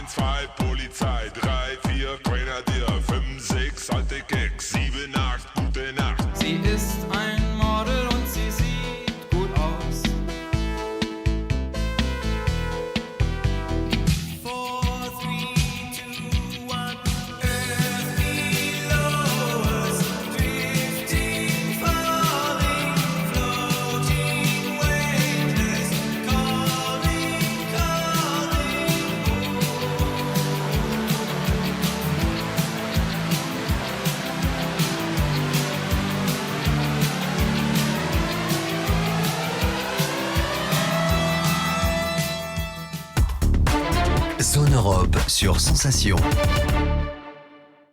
1, 2, Polizei, 3, 4, Grenadier, 5, 6, alte Keks, 7, 8, gute Nacht. Sie ist ein Model und sie sieht gut aus. 4, 3, 2, 1. Earth below us, drifting, falling, floating, weightless, calling, calling. Zone Europe sur Sensation.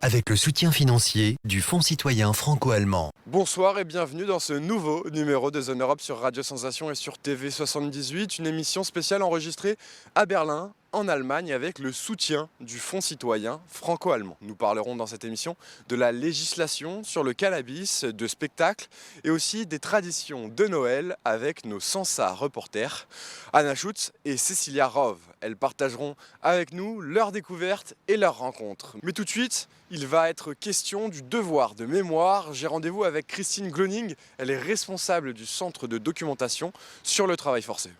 Avec le soutien financier du Fonds citoyen franco-allemand. Bonsoir et bienvenue dans ce nouveau numéro de Zone Europe sur Radio Sensation et sur TV78, une émission spéciale enregistrée à Berlin, en Allemagne, avec le soutien du Fonds citoyen franco-allemand. Nous parlerons dans cette émission de la législation sur le cannabis, de spectacles et aussi des traditions de Noël avec nos Sansa reporters, Anna Schutz et Cécilia Rove. Elles partageront avec nous leurs découvertes et leurs rencontres. Mais tout de suite, il va être question du devoir de mémoire. J'ai rendez-vous avec Christine Gloning. Elle est responsable du centre de documentation sur le travail forcé.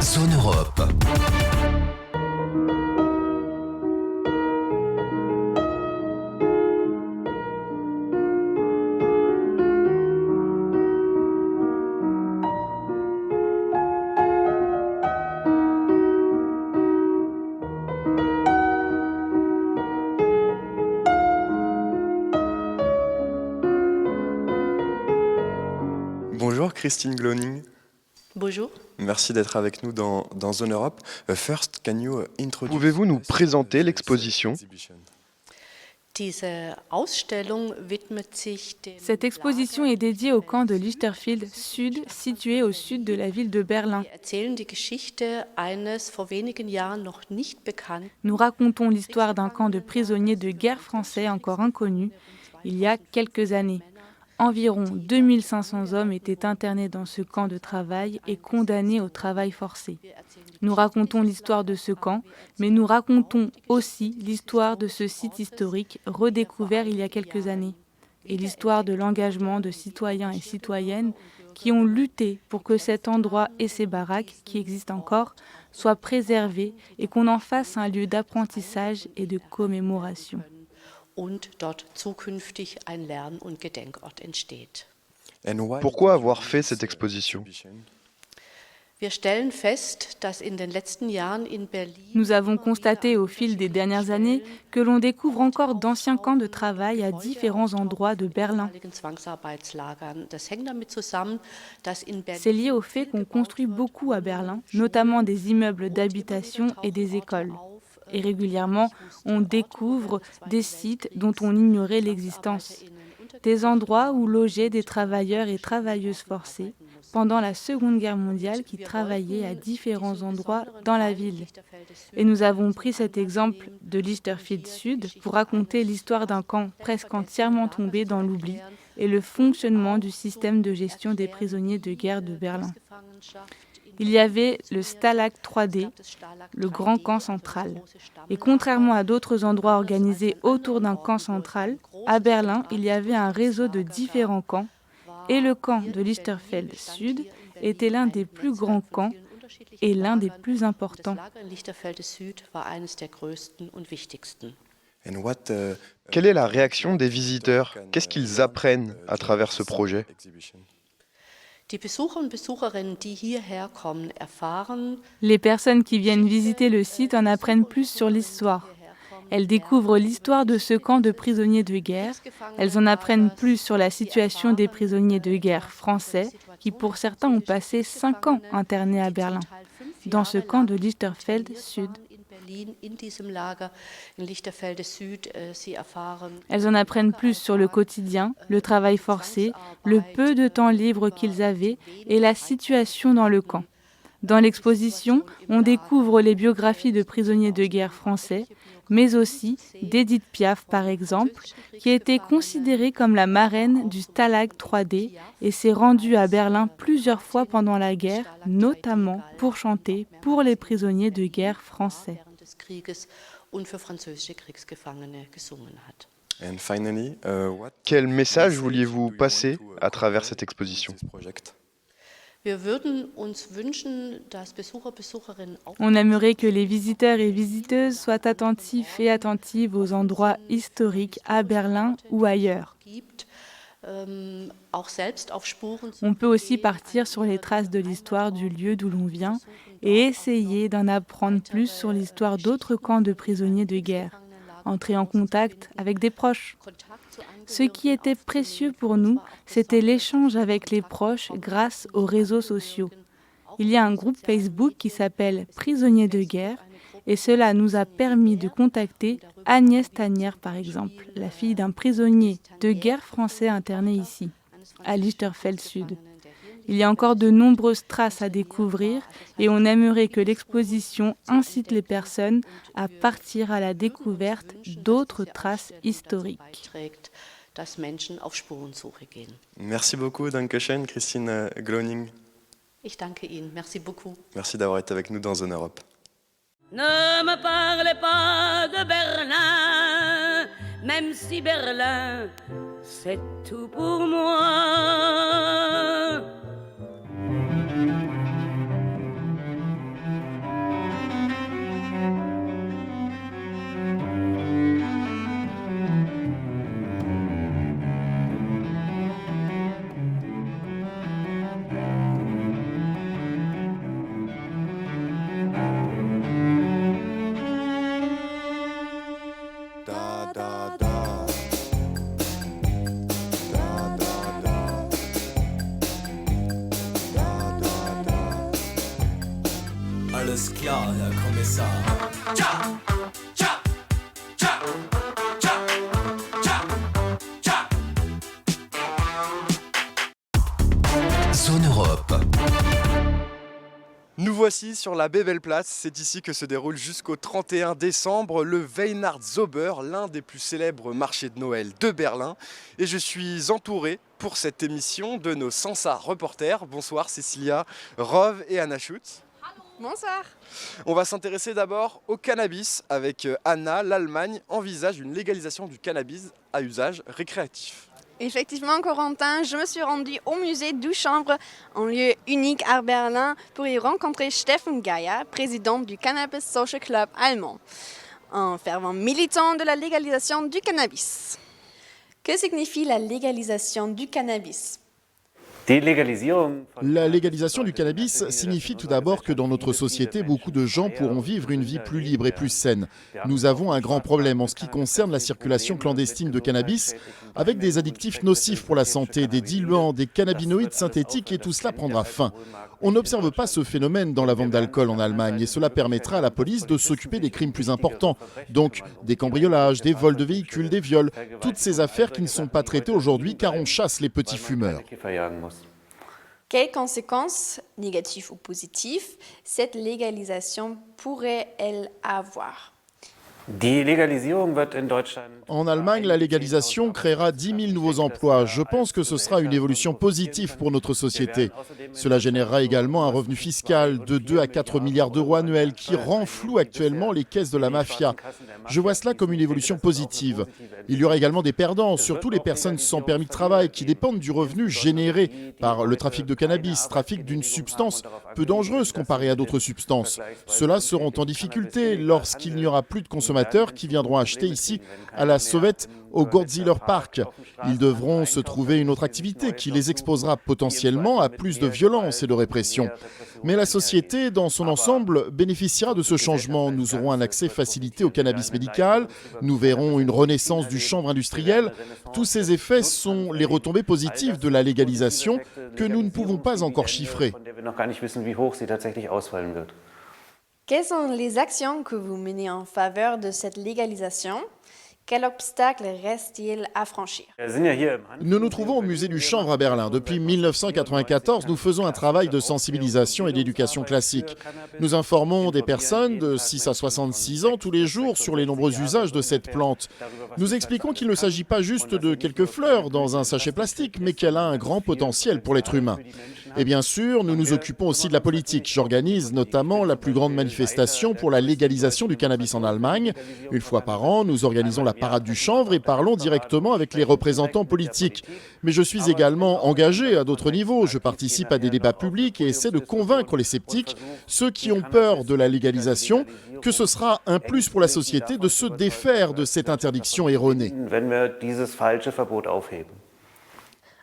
Zone Europe. Bonjour Christine Gloning. Bonjour. Merci d'être avec nous dans Zone Europe. First, can you introduce... Pouvez-vous nous présenter l'exposition ? Cette exposition est dédiée au camp de Lichterfelde Sud, situé au sud de la ville de Berlin. Nous racontons l'histoire d'un camp de prisonniers de guerre français encore inconnu, il y a quelques années. Environ 2500 hommes étaient internés dans ce camp de travail et condamnés au travail forcé. Nous racontons l'histoire de ce camp, mais nous racontons aussi l'histoire de ce site historique redécouvert il y a quelques années et l'histoire de l'engagement de citoyens et citoyennes qui ont lutté pour que cet endroit et ces baraques, qui existent encore, soient préservés et qu'on en fasse un lieu d'apprentissage et de commémoration. Und dort zukünftig ein Lern- und Gedenkort entsteht. Pourquoi avoir fait cette exposition ? Wir stellen fest, dass in den letzten Jahren in Berlin Nous avons constaté au fil des dernières années que l'on découvre encore d'anciens camps de travail à différents endroits de Berlin. C'est lié au fait qu'on construit beaucoup à Berlin, notamment des immeubles d'habitation et des écoles. Et régulièrement, on découvre des sites dont on ignorait l'existence. Des endroits où logeaient des travailleurs et travailleuses forcés pendant la Seconde Guerre mondiale qui travaillaient à différents endroits dans la ville. Et nous avons pris cet exemple de Lichterfelde Sud pour raconter l'histoire d'un camp presque entièrement tombé dans l'oubli et le fonctionnement du système de gestion des prisonniers de guerre de Berlin. Il y avait le Stalag 3D, le grand camp central. Et contrairement à d'autres endroits organisés autour d'un camp central, à Berlin, il y avait un réseau de différents camps. Et le camp de Lichterfelde Sud était l'un des plus grands camps et l'un des plus importants. Quelle est la réaction des visiteurs ? Qu'est-ce qu'ils apprennent à travers ce projet ? Les personnes qui viennent visiter le site en apprennent plus sur l'histoire. Elles découvrent l'histoire de ce camp de prisonniers de guerre. Elles en apprennent plus sur la situation des prisonniers de guerre français qui, pour certains, ont passé 5 ans internés à Berlin, dans ce camp de Lichterfelde Sud. Elles en apprennent plus sur le quotidien, le travail forcé, le peu de temps libre qu'ils avaient et la situation dans le camp. Dans l'exposition, on découvre les biographies de prisonniers de guerre français, mais aussi d'Edith Piaf par exemple, qui a été considérée comme la marraine du Stalag 3D et s'est rendue à Berlin plusieurs fois pendant la guerre, notamment pour chanter pour les prisonniers de guerre français. des Krieges und für französische Kriegsgefangene gesungen hat. And finally, Quel message vouliez-vous passer à travers cette exposition? Wir würden uns wünschen, dass Besucher, Besucherinnen auch On aimerait que les visiteurs et visiteuses soient attentifs et attentives aux endroits historiques à Berlin ou ailleurs. gibt, auch selbst auf Spuren zu On peut aussi partir sur les traces de l'histoire du lieu d'où l'on vient et essayer d'en apprendre plus sur l'histoire d'autres camps de prisonniers de guerre, entrer en contact avec des proches. Ce qui était précieux pour nous, c'était l'échange avec les proches grâce aux réseaux sociaux. Il y a un groupe Facebook qui s'appelle Prisonniers de guerre et cela nous a permis de contacter Agnès Tanière par exemple, la fille d'un prisonnier de guerre français interné ici, à Lichterfeld Sud. Il y a encore de nombreuses traces à découvrir et on aimerait que l'exposition incite les personnes à partir à la découverte d'autres traces historiques. dass Menschen auf Spurensuche gehen. Merci beaucoup, Dankeschön, Christine Gloning. Ich danke Ihnen. Merci beaucoup. Merci d'avoir été avec nous dans Zone Europe. Ne me parlez pas de Berlin, même si Berlin, c'est tout pour moi. Alles klar, Herr Kommissar. Tja, tja, tja, tja, tja, tja. Zone Europe. Nous voici sur la Bebelplatz. C'est ici que se déroule jusqu'au 31 décembre le Weihnachtszauber, l'un des plus célèbres marchés de Noël de Berlin. Et je suis entouré pour cette émission de nos Sansa reporters. Bonsoir Cécilia, Rove et Anna Schutz. Bonsoir. On va s'intéresser d'abord au cannabis avec Anna. L'Allemagne envisage une légalisation du cannabis à usage récréatif. Effectivement, Corentin, je me suis rendue au musée du Chanvre, un lieu unique à Berlin, pour y rencontrer Steffen Geier, président du Cannabis Social Club allemand, un fervent militant de la légalisation du cannabis. Que signifie la légalisation du cannabis ? La légalisation du cannabis signifie tout d'abord que dans notre société, beaucoup de gens pourront vivre une vie plus libre et plus saine. Nous avons un grand problème en ce qui concerne la circulation clandestine de cannabis, avec des addictifs nocifs pour la santé, des diluants, des cannabinoïdes synthétiques et tout cela prendra fin. On n'observe pas ce phénomène dans la vente d'alcool en Allemagne et cela permettra à la police de s'occuper des crimes plus importants. Donc des cambriolages, des vols de véhicules, des viols, toutes ces affaires qui ne sont pas traitées aujourd'hui car on chasse les petits fumeurs. Quelles conséquences, négatives ou positives, cette légalisation pourrait-elle avoir ? En Allemagne, la légalisation créera 10 000 nouveaux emplois. Je pense que ce sera une évolution positive pour notre société. Cela générera également un revenu fiscal de 2 à 4 milliards d'euros annuels qui rend flou actuellement les caisses de la mafia. Je vois cela comme une évolution positive. Il y aura également des perdants, surtout les personnes sans permis de travail qui dépendent du revenu généré par le trafic de cannabis, trafic d'une substance peu dangereuse comparée à d'autres substances. Ceux-là seront en difficulté lorsqu'il n'y aura plus de consommateurs qui viendront acheter ici à la sauvette au Goldseeler Park. Ils devront se trouver une autre activité qui les exposera potentiellement à plus de violence et de répression. Mais la société, dans son ensemble, bénéficiera de ce changement. Nous aurons un accès facilité au cannabis médical, nous verrons une renaissance du chanvre industriel. Tous ces effets sont les retombées positives de la légalisation que nous ne pouvons pas encore chiffrer. Quelles sont les actions que vous menez en faveur de cette légalisation ? Quel obstacle reste-t-il à franchir ? Nous nous trouvons au musée du Chanvre à Berlin. Depuis 1994, nous faisons un travail de sensibilisation et d'éducation classique. Nous informons des personnes de 6 à 66 ans tous les jours sur les nombreux usages de cette plante. Nous expliquons qu'il ne s'agit pas juste de quelques fleurs dans un sachet plastique, mais qu'elle a un grand potentiel pour l'être humain. Et bien sûr, nous nous occupons aussi de la politique. J'organise notamment la plus grande manifestation pour la légalisation du cannabis en Allemagne. Une fois par an, nous organisons la parade du chanvre et parlons directement avec les représentants politiques. Mais je suis également engagé à d'autres niveaux. Je participe à des débats publics et essaie de convaincre les sceptiques, ceux qui ont peur de la légalisation, que ce sera un plus pour la société de se défaire de cette interdiction erronée.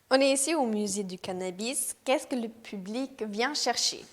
On est ici au musée du cannabis. Qu'est-ce que le public vient chercher?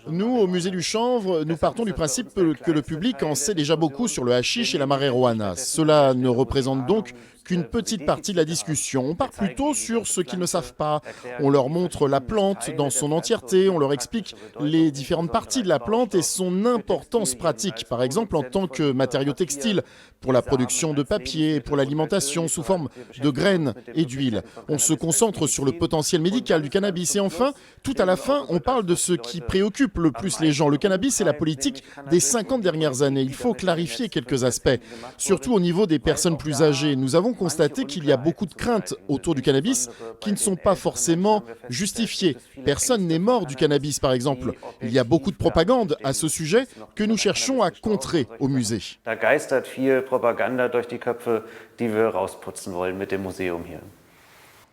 Nous, au musée du chanvre, nous partons du principe que le public en sait déjà beaucoup sur le hashish et la marijuana. Cela ne représente donc qu'une petite partie de la discussion. On part plutôt sur ce qu'ils ne savent pas. On leur montre la plante dans son entièreté, on leur explique les différentes parties de la plante et son importance pratique, par exemple en tant que matériau textile, pour la production de papier, pour l'alimentation sous forme de graines et d'huile. On se concentre sur le potentiel médical du cannabis et enfin, tout à la fin, on parle de ce qui préoccupe le plus les gens. Le cannabis et la politique des 50 dernières années. Il faut clarifier quelques aspects, surtout au niveau des personnes plus âgées. Nous avons constaté qu'il y a beaucoup de craintes autour du cannabis qui ne sont pas forcément justifiées. Personne n'est mort du cannabis, par exemple. Il y a beaucoup de propagande à ce sujet que nous cherchons à contrer au musée.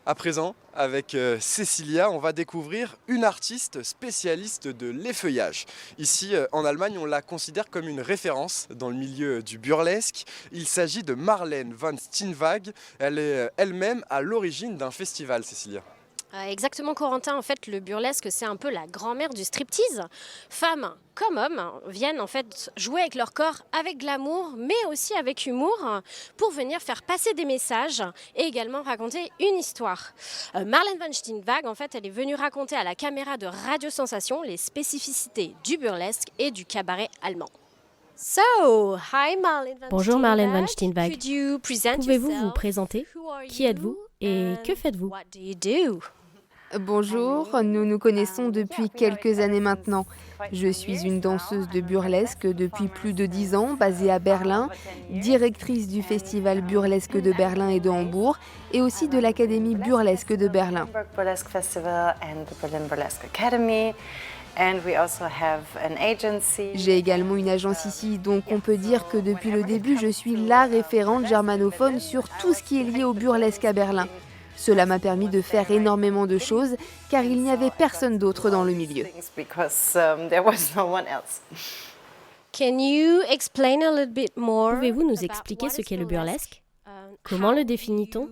À présent, avec Cécilia, on va découvrir une artiste spécialiste de l'effeuillage. Ici, en Allemagne, on la considère comme une référence dans le milieu du burlesque. Il s'agit de Marlene van Steenweg. Elle est elle-même à l'origine d'un festival, Cécilia. Exactement, Corentin. En fait, le burlesque, c'est un peu la grand-mère du striptease. Femmes comme hommes viennent en fait jouer avec leur corps avec glamour, mais aussi avec humour, pour venir faire passer des messages et également raconter une histoire. Marlene van Steenweg, en fait, elle est venue raconter à la caméra de Radio Sensation les spécificités du burlesque et du cabaret allemand. Bonjour Marlene van Steenweg. Pouvez-vous vous présenter? Qui êtes-vous et que faites-vous? Bonjour, nous nous connaissons depuis quelques années maintenant. Je suis une danseuse de burlesque depuis plus de 10 ans, basée à Berlin, directrice du festival burlesque de Berlin et de Hambourg, et aussi de l'Académie burlesque de Berlin. J'ai également une agence ici, donc on peut dire que depuis le début, je suis la référente germanophone sur tout ce qui est lié au burlesque à Berlin. Cela m'a permis de faire énormément de choses, car il n'y avait personne d'autre dans le milieu. Pouvez-vous nous expliquer ce qu'est le burlesque? Comment le définit-on?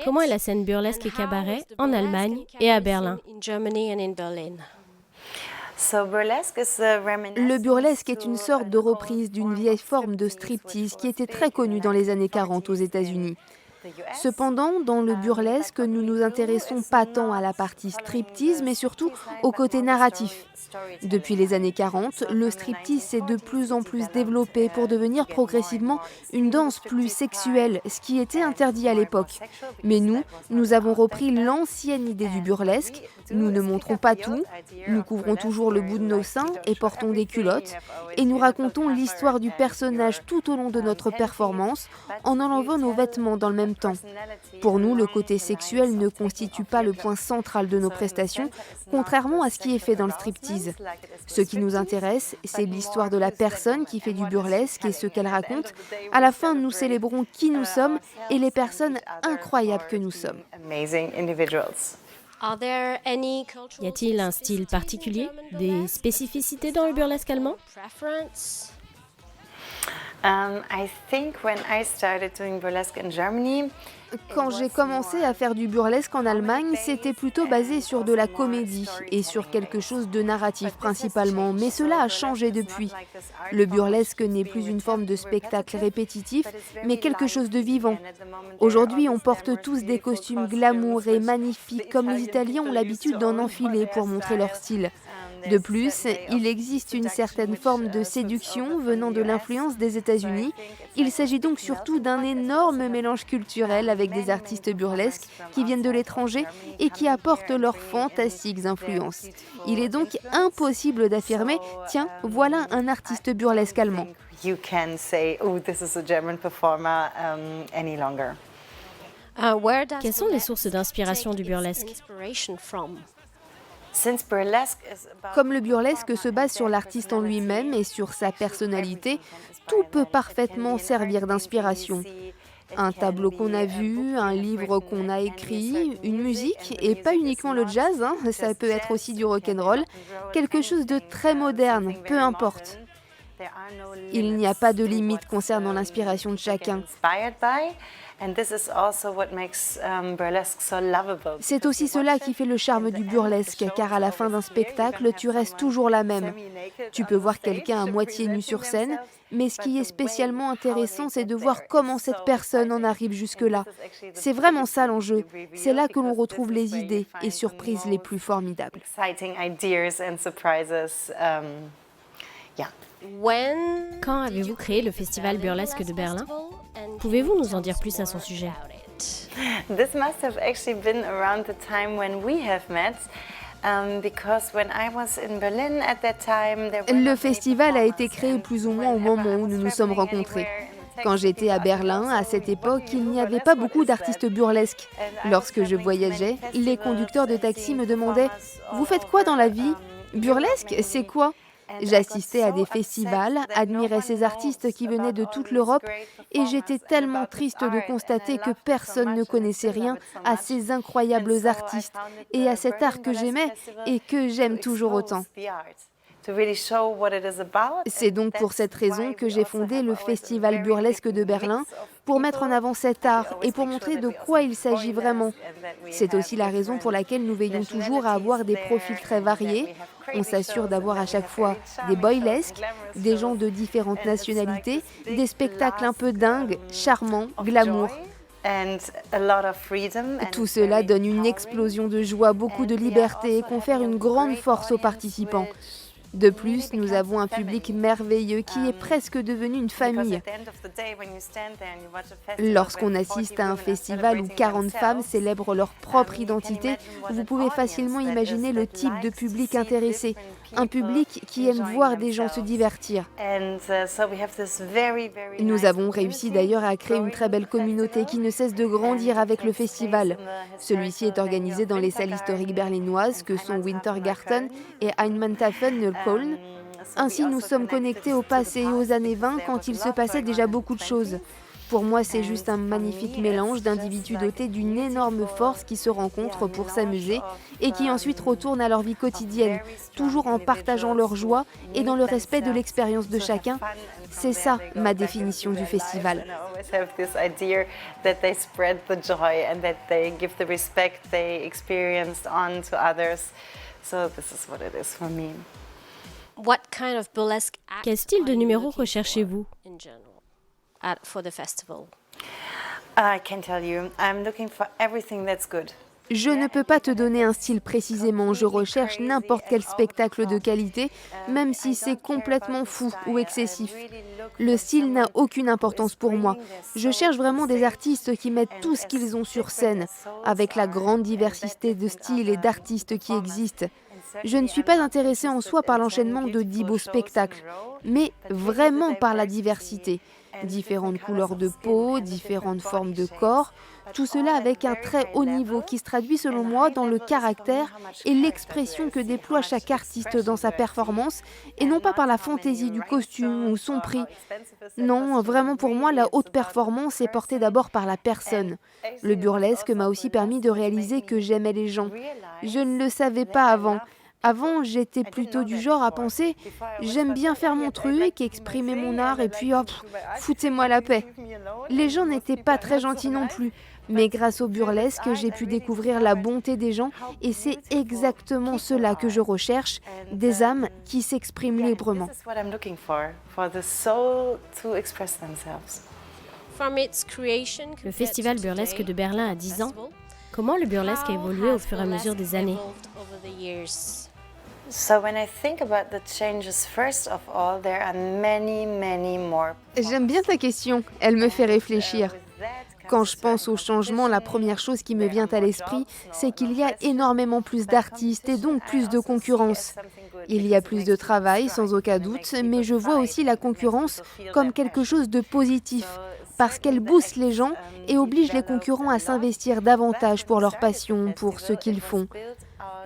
Comment est la scène burlesque et cabaret en Allemagne et à Berlin? Le burlesque est une sorte de reprise d'une vieille forme de striptease qui était très connue dans les années 40 aux États-Unis. Cependant, dans le burlesque, nous nous intéressons pas tant à la partie striptease, mais surtout au côté narratif. Depuis les années 40, le striptease s'est de plus en plus développé pour devenir progressivement une danse plus sexuelle, ce qui était interdit à l'époque. Mais nous avons repris l'ancienne idée du burlesque. Nous ne montrons pas tout, nous couvrons toujours le bout de nos seins et portons des culottes, et nous racontons l'histoire du personnage tout au long de notre performance en enlevant nos vêtements dans le même temps. Pour nous, le côté sexuel ne constitue pas le point central de nos prestations, contrairement à ce qui est fait dans le striptease. Ce qui nous intéresse, c'est l'histoire de la personne qui fait du burlesque et ce qu'elle raconte. À la fin, nous célébrons qui nous sommes et les personnes incroyables que nous sommes. Y a-t-il un style particulier, des spécificités dans le burlesque allemand? Quand j'ai commencé à faire du burlesque en Allemagne, c'était plutôt basé sur de la comédie et sur quelque chose de narratif principalement, mais cela a changé depuis. Le burlesque n'est plus une forme de spectacle répétitif, mais quelque chose de vivant. Aujourd'hui, on porte tous des costumes glamour et magnifiques, comme les Italiens ont l'habitude d'en enfiler pour montrer leur style. De plus, il existe une certaine forme de séduction venant de l'influence des États-Unis. Il s'agit donc surtout d'un énorme mélange culturel avec des artistes burlesques qui viennent de l'étranger et qui apportent leurs fantastiques influences. Il est donc impossible d'affirmer « Tiens, voilà un artiste burlesque allemand ». Quelles sont les sources d'inspiration du burlesque? Comme le burlesque se base sur l'artiste en lui-même et sur sa personnalité, tout peut parfaitement servir d'inspiration. Un tableau qu'on a vu, un livre qu'on a écrit, une musique, et pas uniquement le jazz, ça peut être aussi du rock'n'roll, quelque chose de très moderne, peu importe. Il n'y a pas de limite concernant l'inspiration de chacun. C'est aussi cela qui fait le charme du burlesque, car à la fin d'un spectacle, tu restes toujours la même. Tu peux voir quelqu'un à moitié nu sur scène, mais ce qui est spécialement intéressant, c'est de voir comment cette personne en arrive jusque-là. C'est vraiment ça l'enjeu. C'est là que l'on retrouve les idées et surprises les plus formidables. Quand avez-vous créé le Festival burlesque de Berlin? Pouvez-vous nous en dire plus à son sujet? This must have actually been around the time when we have met. Because when I was in Berlin at that time, le festival a été créé plus ou moins au moment où nous nous sommes rencontrés. Quand j'étais à Berlin, à cette époque, il n'y avait pas beaucoup d'artistes burlesques. Lorsque je voyageais, les conducteurs de taxi me demandaient « Vous faites quoi dans la vie? Burlesque, c'est quoi ?» J'assistais à des festivals, admirais ces artistes qui venaient de toute l'Europe et j'étais tellement triste de constater que personne ne connaissait rien à ces incroyables artistes et à cet art que j'aimais et que j'aime toujours autant. C'est donc pour cette raison que j'ai fondé le Festival burlesque de Berlin, pour mettre en avant cet art et pour montrer de quoi il s'agit vraiment. C'est aussi la raison pour laquelle nous veillons toujours à avoir des profils très variés. On s'assure d'avoir à chaque fois des boylesques, des gens de différentes nationalités, des spectacles un peu dingues, charmants, glamour. Tout cela donne une explosion de joie, beaucoup de liberté et confère une grande force aux participants. De plus, nous avons un public merveilleux qui est presque devenu une famille. Lorsqu'on assiste à un festival où 40 femmes célèbrent leur propre identité, vous pouvez facilement imaginer le type de public intéressé. Un public qui aime voir des gens se divertir. Nous avons réussi d'ailleurs à créer une très belle communauté qui ne cesse de grandir avec le festival. Celui-ci est organisé dans les salles historiques berlinoises que sont Wintergarten et Heimathafen-Neukölln. Ainsi, nous sommes connectés au passé et aux années 20 quand il se passait déjà beaucoup de choses. Pour moi, c'est juste un magnifique mélange d'individus dotés d'une énorme force qui se rencontrent pour s'amuser et qui ensuite retournent à leur vie quotidienne, toujours en partageant leur joie et dans le respect de l'expérience de chacun. C'est ça ma définition du festival. Quel style de numéro recherchez-vous? Je ne peux pas te donner un style précisément, je recherche n'importe quel spectacle de qualité, même si c'est complètement fou ou excessif. Le style n'a aucune importance pour moi. Je cherche vraiment des artistes qui mettent tout ce qu'ils ont sur scène, avec la grande diversité de styles et d'artistes qui existent. Je ne suis pas intéressée en soi par l'enchaînement de 10 beaux spectacles, mais vraiment par la diversité. Différentes couleurs de peau, différentes formes de corps, tout cela avec un très haut niveau qui se traduit selon moi dans le caractère et l'expression que déploie chaque artiste dans sa performance et non pas par la fantaisie du costume ou son prix. Non, vraiment pour moi, la haute performance est portée d'abord par la personne. Le burlesque m'a aussi permis de réaliser que j'aimais les gens. Je ne le savais pas avant. Avant, j'étais plutôt du genre à penser « j'aime bien faire mon truc, exprimer mon art et puis foutez-moi la paix ». Les gens n'étaient pas très gentils non plus, mais grâce au burlesque, j'ai pu découvrir la bonté des gens et c'est exactement cela que je recherche, des âmes qui s'expriment librement. Le Festival burlesque de Berlin a 10 ans. Comment le burlesque a évolué au fur et à mesure des années? J'aime bien ta question, elle me fait réfléchir. Quand je pense au changement, la première chose qui me vient à l'esprit, c'est qu'il y a énormément plus d'artistes et donc plus de concurrence. Il y a plus de travail, sans aucun doute, mais je vois aussi la concurrence comme quelque chose de positif, parce qu'elle booste les gens et oblige les concurrents à s'investir davantage pour leur passion, pour ce qu'ils font.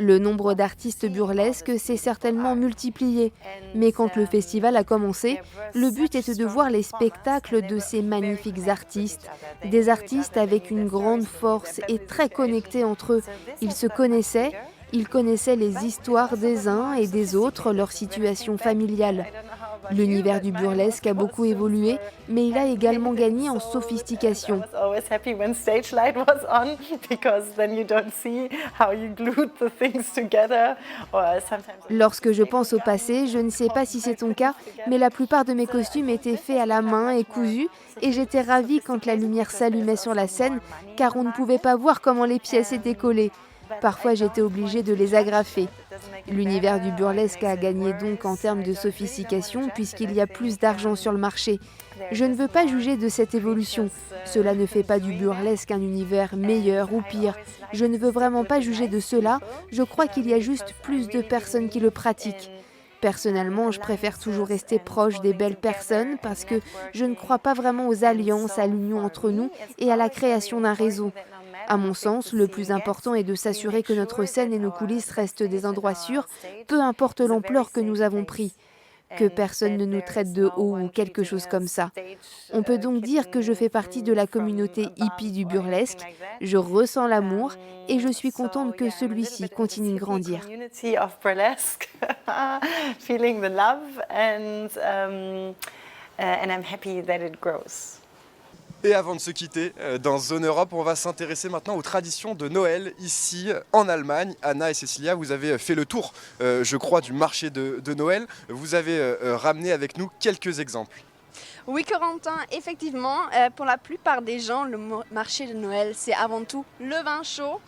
Le nombre d'artistes burlesques s'est certainement multiplié, mais quand le festival a commencé, le but était de voir les spectacles de ces magnifiques artistes, des artistes avec une grande force et très connectés entre eux. Ils se connaissaient, ils connaissaient les histoires des uns et des autres, leur situation familiale. L'univers du burlesque a beaucoup évolué, mais il a également gagné en sophistication. Lorsque je pense au passé, je ne sais pas si c'est ton cas, mais la plupart de mes costumes étaient faits à la main et cousus, et j'étais ravie quand la lumière s'allumait sur la scène, car on ne pouvait pas voir comment les pièces étaient collées. Parfois, j'étais obligée de les agrafer. L'univers du burlesque a gagné donc en termes de sophistication puisqu'il y a plus d'argent sur le marché. Je ne veux pas juger de cette évolution. Cela ne fait pas du burlesque un univers meilleur ou pire. Je ne veux vraiment pas juger de cela. Je crois qu'il y a juste plus de personnes qui le pratiquent. Personnellement, je préfère toujours rester proche des belles personnes parce que je ne crois pas vraiment aux alliances, à l'union entre nous et à la création d'un réseau. À mon sens, le plus important est de s'assurer que notre scène et nos coulisses restent des endroits sûrs, peu importe l'ampleur que nous avons pris, que personne ne nous traite de haut ou quelque chose comme ça. On peut donc dire que je fais partie de la communauté hippie du burlesque, je ressens l'amour et je suis contente que celui-ci continue de grandir. Et avant de se quitter, dans Zone Europe, on va s'intéresser maintenant aux traditions de Noël ici en Allemagne. Anna et Cécilia, vous avez fait le tour, je crois, du marché de Noël. Vous avez ramené avec nous quelques exemples. Oui, Corentin, effectivement, pour la plupart des gens, le marché de Noël, c'est avant tout le vin chaud.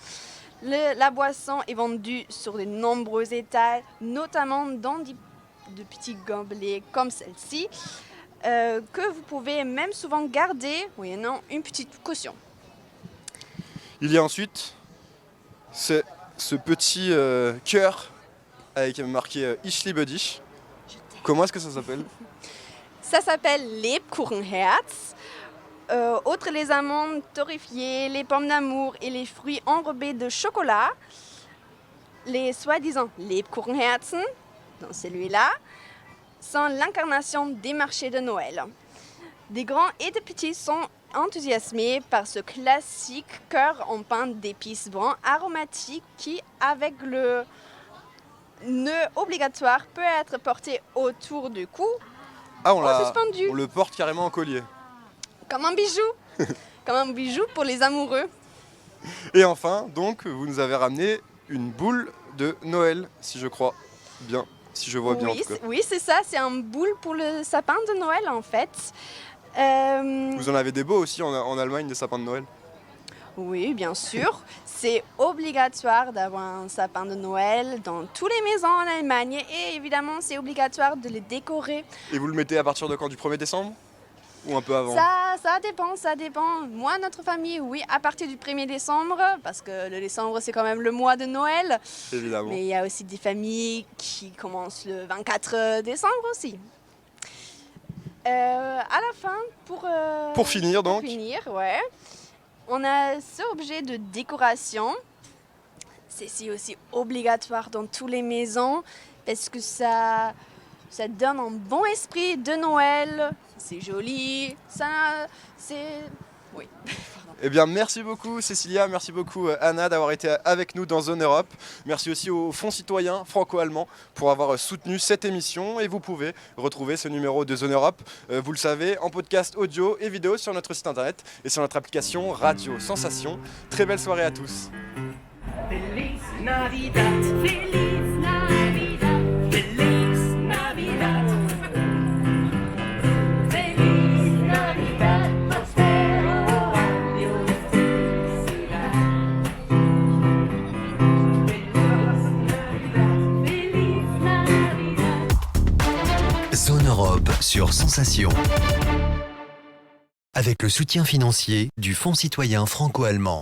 La boisson est vendue sur de nombreux étals, notamment dans de petits gobelets comme celle-ci. Que vous pouvez même souvent garder, une petite caution. Il y a ensuite ce petit cœur avec marqué Ich liebe dich. Comment est-ce que ça s'appelle? Ça s'appelle Lebkuchenherz. Outre les amandes torréfiées, les pommes d'amour et les fruits enrobés de chocolat, les soi-disant Lebkuchenherzen, dans celui-là, sont l'incarnation des marchés de Noël. Des grands et des petits sont enthousiasmés par ce classique cœur en pain d'épices bruns aromatiques qui, avec le nœud obligatoire, peut être porté autour du cou suspendu. On le porte carrément en collier. Comme un bijou. Comme un bijou pour les amoureux. Et enfin, donc, vous nous avez ramené une boule de Noël, si je crois bien. Si je vois bien, en tout cas. Oui, c'est ça, c'est un boule pour le sapin de Noël en fait. Vous en avez des beaux aussi en Allemagne, des sapins de Noël? Oui, bien sûr. C'est obligatoire d'avoir un sapin de Noël dans toutes les maisons en Allemagne et évidemment c'est obligatoire de les décorer. Et vous le mettez à partir de quand? Du 1er décembre? Ou un peu avant? Ça dépend. Moi, notre famille, oui, à partir du 1er décembre, parce que le décembre, c'est quand même le mois de Noël. Évidemment. Mais il y a aussi des familles qui commencent le 24 décembre aussi. À la fin, pour finir, ouais, on a ce objet de décoration. C'est aussi obligatoire dans toutes les maisons, parce que ça donne un bon esprit de Noël. C'est joli, oui. Eh bien, merci beaucoup Cécilia, merci beaucoup Anna d'avoir été avec nous dans Zone Europe. Merci aussi au Fonds citoyen franco-allemand pour avoir soutenu cette émission. Et vous pouvez retrouver ce numéro de Zone Europe, vous le savez, en podcast audio et vidéo sur notre site internet et sur notre application Radio Sensation. Très belle soirée à tous. Feliz Navidad, Feliz Navidad, Feliz Navidad. Zone Europe sur Sensation. Avec le soutien financier du Fonds citoyen franco-allemand.